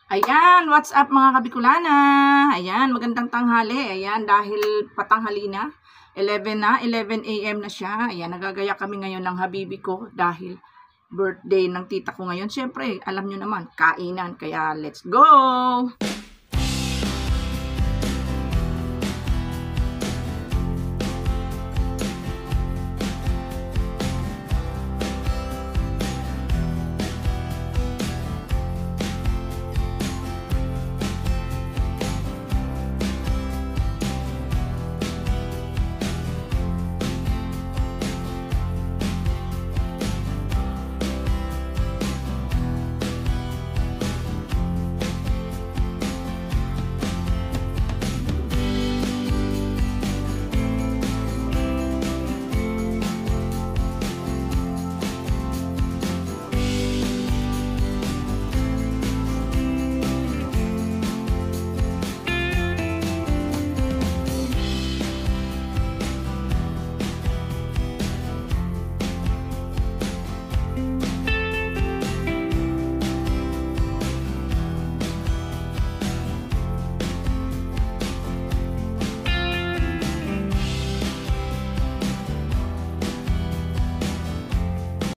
Ayan, what's up mga kabikulana? Ayan, magandang tanghali. Ayan, dahil patanghali na, 11 a.m. na siya. Ayan, nagagaya kami ngayon ng habibi ko dahil birthday ng tita ko ngayon. Siyempre, alam nyo naman, kainan. Kaya, let's go!